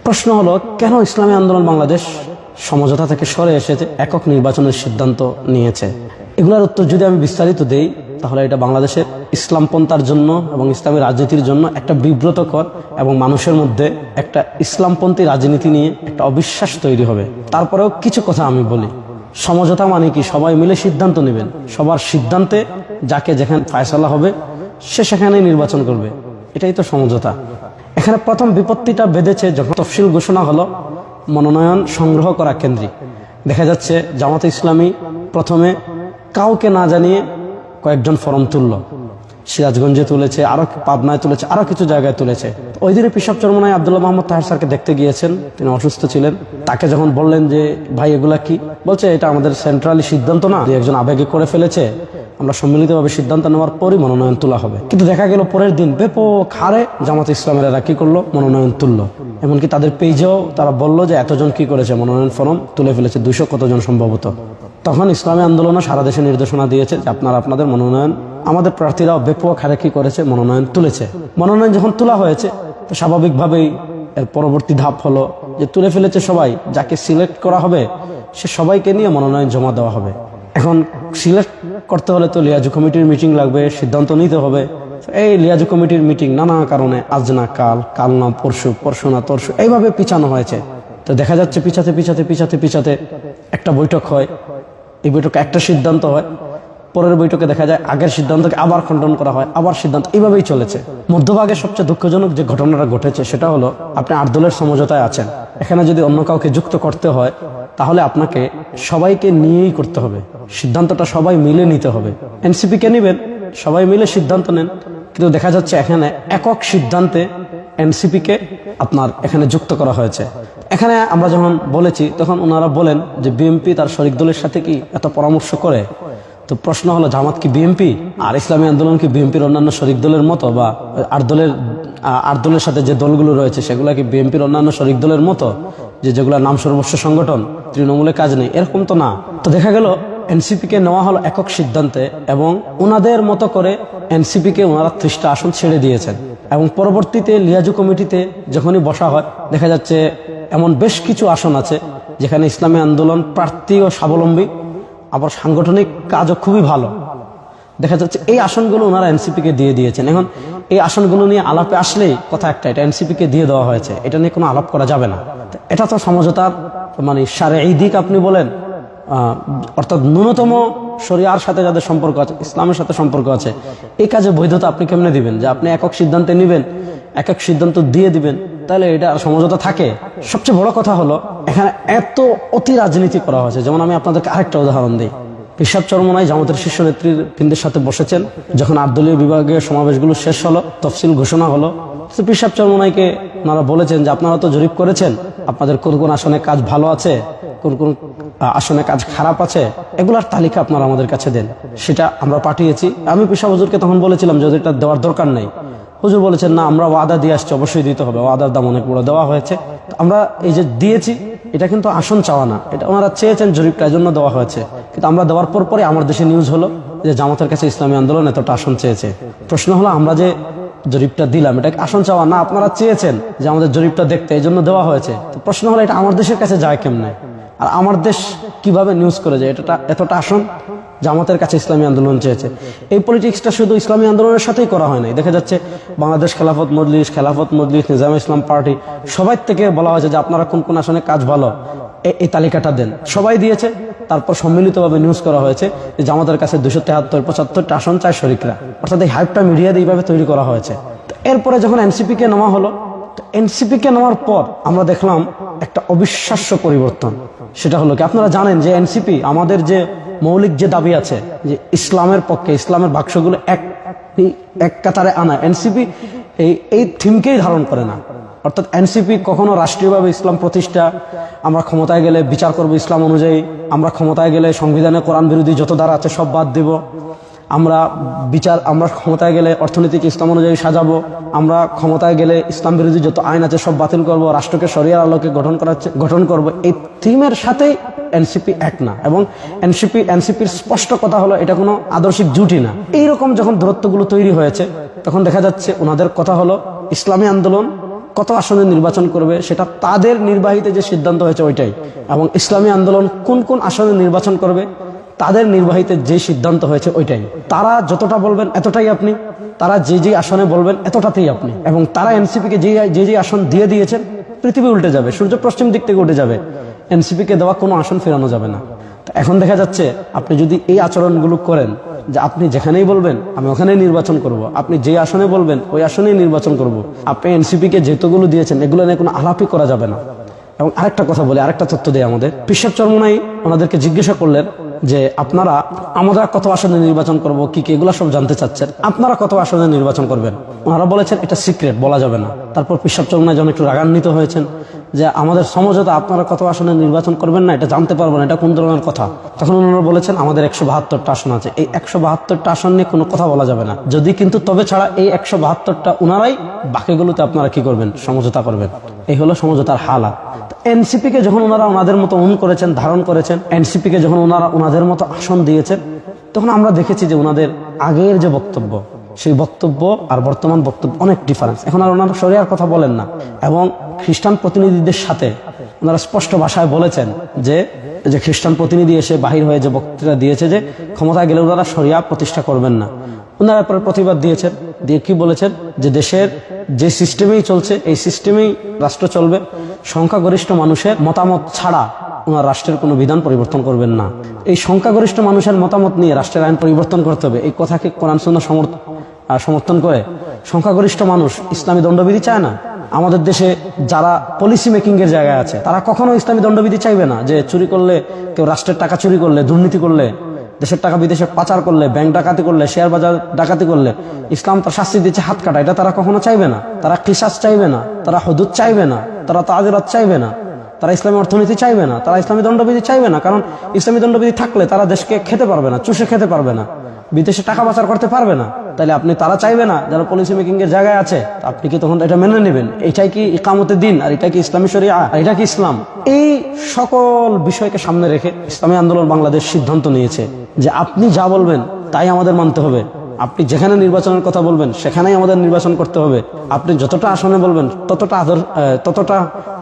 প্রশ্ন হলো, কেন ইসলামী আন্দোলন বাংলাদেশ সমঝোতা থেকে সরে এসেছে, একক নির্বাচনের সিদ্ধান্ত নিয়েছে? এগুলোর উত্তর যদি আমি বিস্তারিত দেই, তাহলে এটা বাংলাদেশের ইসলামপন্থার জন্য এবং ইসলামী রাজনীতির জন্য একটা বিব্রতকর এবং মানুষের মধ্যে একটা ইসলামপন্থী রাজনীতি নিয়ে একটা অবিশ্বাস তৈরি হবে। তারপরেও কিছু কথা আমি বলি। সমঝোতা মানে কি? সবাই মিলে সিদ্ধান্ত নেবেন, সবার সিদ্ধান্তে যাকে যেখানে ফায়সালা হবে সে সেখানে নির্বাচন করবে, এটাই তো সমঝোতা। এখানে প্রথম বিপত্তিটা বেঁধেছে যখন তফসিল ঘোষণা হলো মনোনয়ন সংগ্রহ করা কেন্দ্রিক। দেখা যাচ্ছে জামাতে ইসলামী প্রথমে কাউকে না জানিয়ে কয়েকজন ফরম তুলল, সিরাজগঞ্জে তুলেছে, আরো পাবনায় তুলেছে, আরো কিছু জায়গায় তুলেছে। ওই দিনে পিশাব চরমনায় আব্দুল্লাহ মোহাম্মদ তাহের স্যারকে দেখতে গিয়েছেন, তিনি অসুস্থ ছিলেন। তাকে যখন বললেন যে ভাই এগুলা কি, বলছে এটা আমাদের সেন্ট্রালি সিদ্ধান্ত না, একজন আবেগে করে ফেলেছে, আমরা সম্মিলিতভাবে সিদ্ধান্ত নেওয়ার পরই মনোনয়ন তোলা হবে। কিন্তু দেখা গেল পরের দিন ব্যাপক হারে জামাত ইসলামের এরা কি করলো, মনোনয়ন তুললো। এমনকি তাদের পেজেও তারা বললো যে এতজন কি করেছে, মনোনয়ন ফরম তুলে ফেলেছে, 200 কতজন সম্ভবত। তখন ইসলামী আন্দোলনও সারা দেশে নির্দেশনা দিয়েছে যে আপনারা আপনাদের মনোনয়ন, আমাদের প্রার্থীরাও ব্যাপক হারে কি করেছে, মনোনয়ন তুলেছে। মনোনয়ন যখন তোলা হয়েছে তো স্বাভাবিকভাবেই এর পরবর্তী ধাপ হলো যে তুলে ফেলেছে সবাই, যাকে সিলেক্ট করা হবে সে সবাইকে নিয়ে মনোনয়ন জমা দেওয়া হবে। এখন সিলেক্ট করতে হলে তো লিয়াজু কমিটির মিটিং লাগবে, সিদ্ধান্ত নিতে হবে। এই লিয়াজু কমিটির মিটিং নানা কারণে আজ না কাল, কাল না পরশু, পরশু না তরশু, এইভাবে পিছানো হয়েছে। তো দেখা যাচ্ছে পিছাতে পিছাতে পিছাতে পিছাতে একটা বৈঠক হয়, এই বৈঠকে একটা সিদ্ধান্ত হয়, পরের বৈঠকে দেখা যায় আগের সিদ্ধান্তকে আবার খণ্ডন করা হয়, আবার সিদ্ধান্ত, এইভাবেই চলেছে। মধ্যভাগে সবচেয়ে দুঃখজনক যে ঘটনাটা ঘটেছে সেটা হলো, আপনি 8 দলের সমঝোতায় আছেন, এখানে যদি অন্য কাউকে যুক্ত করতে হয় তাহলে আপনাকে সবাইকে নিয়েই করতে হবে, সিদ্ধান্তটা সবাই মিলে নিতে হবে। এনসিপি কে নেবেন, সবাই মিলে সিদ্ধান্ত নেন, কিন্তু দেখা যাচ্ছে এখানে একক সিদ্ধান্তে এনসিপি কে আপনার এখানে যুক্ত করা হয়েছে। এখানে আমরা যখন বলেছি তখন ওনারা বলেন যে বিএনপি তার শরিক দলের সাথে কি এত পরামর্শ করে। তো প্রশ্ন হলো, জামাত কি বিএনপি আর ইসলামী আন্দোলন কি বিএনপির অন্যান্য শরিক দলের মতো, বা আট দলের সাথে যে দলগুলো রয়েছে সেগুলা কি বিএনপির অন্যান্য শরিক দলের মতো, যেগুলা নাম সর্বস্ব সংগঠন, তৃণমূলে কাজ নেই, এরকম তো না। তো দেখা গেল এনসিপি কে নেওয়া হলো একক সিদ্ধান্তে এবং ওনাদের মতো করে এনসিপি কে ওনারা 30টা আসন ছেড়ে দিয়েছেন। এবং পরবর্তীতে লিয়াজু কমিটিতে যখনই বসা হয় দেখা যাচ্ছে এমন বেশ কিছু আসন আছে যেখানে ইসলামী আন্দোলন প্রার্থী ও স্বাবলম্বী, আবার সাংগঠনিক কাজও খুবই ভালো। দেখা যাচ্ছে এই আসনগুলো ওনারা এনসিপি কে দিয়ে দিয়েছেন। এখন এই আসনগুলো নিয়ে আলাপে আসলেই কথা একটা, এটা এনসিপি কে দিয়ে দেওয়া হয়েছে, এটা নিয়ে কোনো আলাপ করা যাবে না। এটা তো সমঝোতার মানে শারঈ দিক আপনি বলেন, অর্থাৎ ন্যূনতম শরিয়ার সাথে যাদের সম্পর্ক আছে, ইসলামের সাথে সম্পর্ক আছে, এই কাজে বৈধতা আপনি কেমনে দিবেন? যে আপনি একক সিদ্ধান্তে নিবেন, একক সিদ্ধান্ত দিয়ে দিবেন, তাহলে এটা সমঝোতা থাকে? সবচেয়ে বড় কথা হলো এখানে এত অতি রাজনীতি করা হয়েছে। যেমন আমি আপনাদেরকে আরেকটা উদাহরণ দিই। পিশাব চরমনায় জামাতের শীর্ষ নেতৃবৃন্দের সাথে বসেছেন, যখন 8 দলীয় বিভাগীয় সমাবেশগুলো শেষ হলো, তফসিল ঘোষণা হলো, তো পিশাব চরমনাইকে ওনারা বলেছেন যে আপনারা তো জরিপ করেছেন, আপনাদের কোন কোন আসনে কাজ ভালো আছে, কোন কোন আসনে কাজ খারাপ আছে, এগুলার তালিকা আপনারা আমাদের কাছে দেন। সেটা আমরা পাঠিয়েছি। আমি পিশাব হুজুরকে তখন বলেছিলাম যে এটা দেওয়ার দরকার নেই। হুজুর বলেছেন না, আমরা ওয়াদা দিয়ে আসছি, অবশ্যই দিতে হবে, ওয়াদার দাম অনেক বড় দেওয়া হয়েছে। আমরা এই যে দিয়েছি এটা কিন্তু আসন চাওয়া না, এটা ওনারা চেয়েছেন জরিপটা, এই জন্য দেওয়া হয়েছে। কিন্তু আমরা দেওয়ার পরে আমার দেশে নিউজ হলো যে জামাতের কাছে ইসলামী আন্দোলন এতটা আসন চেয়েছে। প্রশ্ন হলো, আমরা যে জরিপটা দিলাম এটা আসন চাওয়া না, আপনারা চেয়েছেন যে আমাদের জরিপটা দেখতে, এই জন্য দেওয়া হয়েছে। তো প্রশ্ন হলো, এটা আমার দেশের কাছে যায় কেমনে? আর আমার দেশ কিভাবে নিউজ করে যে এতটা আসন জামাতের কাছে ইসলামী আন্দোলন চেয়েছে? এই পলিটিক্সটা শুধু ইসলামী আন্দোলনের সাথেই করা হয় নাই। দেখা যাচ্ছে বাংলাদেশ খেলাফত মজলিস, নিজামে ইসলাম পার্টি, সবাই থেকে বলা হয়েছে যে আপনারা কোন কোন আসনে কাজ ভালো, এই তালিকাটা দেন। সবাই দিয়েছে। তারপর সম্মিলিতভাবে নিউজ করা হয়েছে যে জামাতের কাছে 273-75টা আসন চায় শরিকরা। অর্থাৎ এই হাইপটা মিডিয়াতে এইভাবে তৈরি করা হয়েছে। এরপরে যখন এনসিপি কে নেওয়া হলো, এনসিপি কে নেওয়ার পর আমরা দেখলাম একটা অবিশ্বাস্য পরিবর্তন। সেটা হলো কি, আপনারা জানেন যে এনসিপি আমাদের যে মৌলিক যে দাবি আছে যে ইসলামের পক্ষে, ইসলামের বাক্সগুলো এক কাতারে আনা, এনসিপি এই থিমকেই ধারণ করে না। অর্থাৎ এনসিপি কখনো রাষ্ট্রীয়ভাবে ইসলাম প্রতিষ্ঠা, আমরা ক্ষমতায় গেলে বিচার করব ইসলাম অনুযায়ী, আমরা ক্ষমতায় গেলে সংবিধানে কোরআন বিরোধী যত ধারা আছে সব বাদ দিব, আমরা ক্ষমতায় গেলে অর্থনীতিক ইসলাম অনুযায়ী সাজাবো, আমরা ক্ষমতায় গেলে ইসলাম বিরোধী যত আইন আছে সব বাতিল করব, রাষ্ট্রকে শরিয়ার আলোকে গঠন করব, এই থিমের সাথেই এনসিপি এক না। এবং এনসিপির স্পষ্ট কথা হলো এটা কোনো আদর্শিক জুটি না। এইরকম যখন দূরত্বগুলো তৈরি হয়েছে তখন দেখা যাচ্ছে ওনাদের কথা হলো ইসলামী আন্দোলন কত আসনে নির্বাচন করবে সেটা তাদের নির্বাহীতে যে সিদ্ধান্ত হয়েছে ওইটাই, এবং ইসলামী আন্দোলন কোন কোন আসনে নির্বাচন করবে তাদের নির্বাহীতে যে সিদ্ধান্ত হয়েছে ওইটাই। তারা যতটা বলবেন এতটাই আপনি, তারা যে যে আসনে বলবেন এতটাতেই আপনি, এবং তারা এনসিপিকে যে যে আসন দিয়ে দিয়েছেন, পৃথিবী উল্টে যাবে, সূর্য পশ্চিম দিক থেকে উঠে যাবে, এনসিপিকে দেওয়া কোনো আসন ফেরানো যাবে না। এখন দেখা যাচ্ছে আপনি যদি এই আচরণগুলো করেন যে আপনি যেখানেই বলবেন আমি ওখানেই নির্বাচন করব, আপনি যে আসনে বলবেন ওই আসনেই নির্বাচন করব, আপনি এনসিপিকে যেতগুলো দিয়েছেন এগুলো নিয়ে কোনো আলাপই করা যাবে না। এবং আরেকটা কথা বলে, আরেকটা তথ্য দেয় আমাদের, পীর সাহেব চরমোনাই ওনাদেরকে জিজ্ঞাসা করলেন যে আপনারা আমরা কত আসনে নির্বাচন করব, কি কি এগুলো সব জানতে চাচ্ছেন, আপনারা কত আসনে নির্বাচন করবেন? ওনারা বলেছেন এটা সিক্রেট, বলা যাবে না। তারপর পীর সাহেব চরমোনাই যখন একটু রাগান্বিত হয়েছেন যে আমাদের সমঝোতা, আপনারা কত আসনে নির্বাচন করবেন না এটা জানতে পারবো না, এটা কোন ধরনের কথা? তখন ওনারা বলেছেন আমাদের 172টা আসন আছে, এই 172টা আসন নিয়ে কোনো কথা বলা যাবে না, যদি কিন্তু তবে ছাড়া এই 172টা ওনারাই, বাকিগুলোতে আপনারা কি করবেন? সমঝোতা করবেন। এই হলো সমঝোতার হালাত। এনসিপি কে যখন ওনারা ওনাদের মতো করেছেন, ধারণ করেছেন, এনসিপি কে যখন ওনারা ওনাদের মতো আসন দিয়েছেন, তখন আমরা দেখেছি যে ওনাদের আগের যে বক্তব্য, সেই বক্তব্য আর বর্তমান বক্তব্য অনেক ডিফারেন্স। এখন আর ওনারা শরিয়ার কথা বলেন না, এবং খ্রিস্টান প্রতিনিধিদের সাথে ওনারা স্পষ্ট ভাষায় বলেছেন যে খ্রিস্টান প্রতিনিধি এসে বাহির হয়ে যে বক্তৃতা দিয়েছে যে ক্ষমতায় গেলে ওনারা শরিয়া প্রতিষ্ঠা করবেন না, ওনারা পরে প্রতিবাদ দিয়েছেন, দিয়ে কি বলেছেন যে দেশের যে সিস্টেমেই চলছে এই সিস্টেমেই রাষ্ট্র চলবে, সংখ্যাগরিষ্ঠ মানুষের মতামত ছাড়া ওনার রাষ্ট্রের কোনো বিধান পরিবর্তন করবেন না। এই সংখ্যাগরিষ্ঠ মানুষের মতামত নিয়ে রাষ্ট্রের আইন পরিবর্তন করতে হবে, এই কথাকে কোরআন সুন্নাহ সমর্থন করে? সংখ্যাগরিষ্ঠ মানুষ ইসলামী দণ্ডবিধি চায় না। আমাদের দেশে যারা পলিসি মেকিং এর জায়গায় আছে তারা কখনো ইসলামী দণ্ডবিধি চাইবে না, যে চুরি করলে, কেউ রাষ্ট্রের টাকা চুরি করলে, দুর্নীতি করলে, দেশের টাকা বিদেশে পাচার করলে, ব্যাংক ডাকাতি করলে, শেয়ার বাজার ডাকাতি করলে ইসলাম তার শাস্তি দিচ্ছে হাত কাটা, এটা তারা কখনো চাইবে না। তারা কিসাস চাইবে না, তারা হুদুদ চাইবে না, তারা তাজিরাত চাইবে না, তারা ইসলামী অর্থনীতি চাইবে না, তারা ইসলামী দণ্ডবিধি চাইবে না। কারণ ইসলামী দণ্ডবিধি থাকলে তারা দেশকে খেতে পারবে না, চুষে খেতে পারবে না, বিদেশে টাকা পাচার করতে পারবে না। তাইলে আপনি তারা চাইবে না যারা পলিসি মেকিং এর জায়গায় আছে, আপনি কি তখন এটা মেনে নেবেন? এটাই কি ইকামতের দিন? আর এটা কি ইসলামী শরিয়া? আর এটা কি ইসলাম? এই সকল বিষয়কে সামনে রেখে ইসলামী আন্দোলন বাংলাদেশ সিদ্ধান্ত নিয়েছে যে আপনি যা বলবেন তাই আমাদের মানতে হবে। আপনি যেখানে নির্বাচনের কথা বলবেন সেখানেই আমাদের নির্বাচন করতে হবে। আপনি যতটা আসনে বলবেন ততটা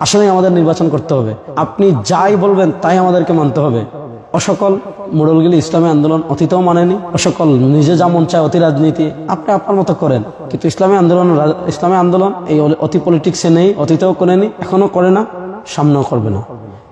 আসনেই আমাদের নির্বাচন করতে হবে। আপনি যাই বলবেন তাই আমাদেরকে মানতে হবে। অসকল মোড়লগুলি ইসলামী আন্দোলন অতীতেও মানেনি, অসকল নিজে যা মন চায় অতি রাজনীতি আপনি আপনার মতো করেন, কিন্তু ইসলামী আন্দোলন এই অতি পলিটিক্সে নেই, অতীতেও করেনি, এখনো করে না, সামনেও করবে না।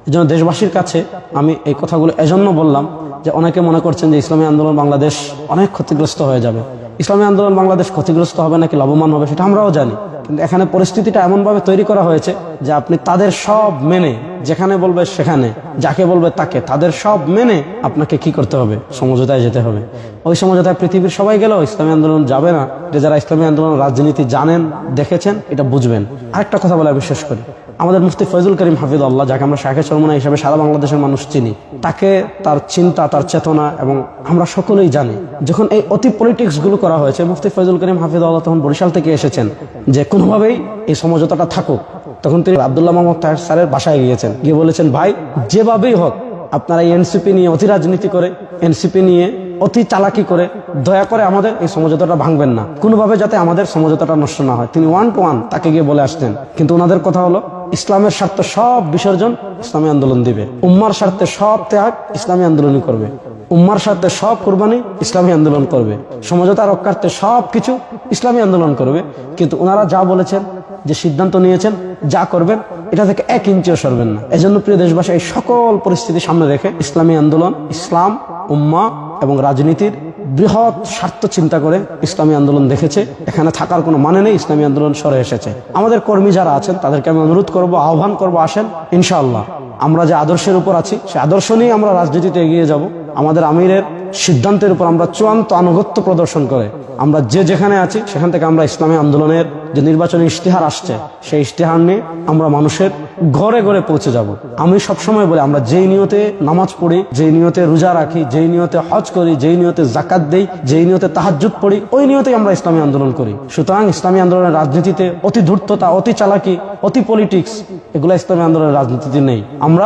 এই জন্য দেশবাসীর কাছে আমি এই কথাগুলো এজন্য বললাম যে অনেকে মনে করছেন যে ইসলামী আন্দোলন বাংলাদেশ অনেক ক্ষতিগ্রস্ত হয়ে যাবে। ইসলামী আন্দোলন বাংলাদেশ ক্ষতিগ্রস্ত হবে নাকি লাভবান হবে সেটা আমরাও জানি, কিন্তু এখানে পরিস্থিতিটা এমনভাবে তৈরি করা হয়েছে যে আপনি তাদের সব মেনে, যেখানে বলবে সেখানে, যাকে বলবে তাকে, তাদের সব মেনে আপনাকে কি করতে হবে? সমঝোতায় যেতে হবে। ওই সমঝোতায় পৃথিবীর সবাই গেলেও ইসলামী আন্দোলন যাবে না। যে যারা ইসলামী আন্দোলন রাজনীতি জানেন, দেখেছেন, এটা বুঝবেন। আরেকটা কথা বলে বিশ্বাস করি, আমাদের মুফতি ফয়জুল করিম হাফিজুল্লাহ, যাকে আমরা শাইখে চরমোনাই হিসেবে সারা বাংলাদেশের মানুষ চিনি, তাকে, তার চিন্তা, তার চেতনা, এবং আমরা সকলেই জানি যখন এই অতি পলিটিক্স গুলো করা হয়েছে, মুফতি ফয়জুল করিম হাফিজুল্লাহ তখন বরিশাল থেকে এসেছেন যে কোনোভাবেই এই সমঝোতাটা থাকুক। তখন তিনি আব্দুল্লাহ মাহমুদ তাহের স্যারের বাসায় গিয়েছেন, গিয়ে বলেছেন ভাই যেভাবেই হোক আপনারা এনসিপি নিয়ে অতি রাজনীতি করে, এনসিপি নিয়ে অতি চালাকি করে দয়া করে আমাদের এই সমঝোতাটা ভাঙবেন না, কোনোভাবে যাতে আমাদের সমঝোতাটা নষ্ট না হয়। তিনি 1 to 1 তাকে গিয়ে বলে আসতেন। কিন্তু ওনাদের কথা হলো ইসলামের স্বার্থে সব বিসর্জন ইসলামী আন্দোলন দিবে, উম্মার স্বার্থে সব ত্যাগ ইসলামী আন্দোলনই করবে, উম্মার স্বার্থে সব কুরবানি ইসলামী আন্দোলন করবে, সমঝোতা রক্ষার্থে সব কিছু ইসলামী আন্দোলন করবে। কিন্তু ওনারা যা বলেছেন, যে সিদ্ধান্ত নিয়েছেন, যা করবেন, এটা থেকে 1 ইঞ্চিও সরবেন না। এজন্য প্রিয় দেশবাসী, এই সকল পরিস্থিতি সামনে রেখে ইসলামী আন্দোলন ইসলাম, উম্মাহ এবং রাজনীতির বৃহৎ স্বার্থ চিন্তা করে ইসলামী আন্দোলন দেখেছে এখানে থাকার কোনো মানে নেই, ইসলামী আন্দোলন সরে এসেছে। আমাদের কর্মী যারা আছেন তাদেরকে আমি অনুরোধ করব, আহ্বান করব, আসেন ইনশাআল্লাহ আমরা যে আদর্শের উপর আছি সে আদর্শ নিয়ে আমরা রাজনীতিতে এগিয়ে যাব। আমাদের আমিরের সিদ্ধান্তের উপর আমরা চূড়ান্ত আনুগত্য প্রদর্শন করে আমরা যে যেখানে আছি সেখান থেকে আমরা ইসলামী আন্দোলনের যে নির্বাচনী ইশতেহার আসছে সেই ইশতেহার নিয়ে আমরা মানুষের ঘরে ঘরে পৌঁছে যাব। আমি সবসময় বলি, আমরা যেই নিয়তে নামাজ পড়ি, যেই নিয়তে রোজা রাখি, যেই নিয়তে হজ করি, যেই নিয়তে যাকাত দেই, যেই নিয়তে তাহাজ্জুদ পড়ি, ওই নিয়তেই আমরা ইসলামী আন্দোলন করি। সুতরাং ইসলামী আন্দোলনের রাজনীতিতে অতি ধূর্ততা, অতি চালাকি, অতি পলিটিক্স এগুলো ইসলামী আন্দোলনের রাজনীতিতে নেই। আমরা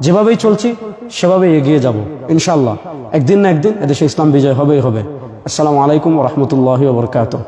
যেভাবেই চলছি সেভাবেই এগিয়ে যাব ইনশাআল্লাহ। একদিন না একদিন এদেশে ইসলাম বিজয় হবেই হবে। আসসালামু আলাইকুম ওয়া রাহমাতুল্লাহি ওয়া বারাকাতুহু।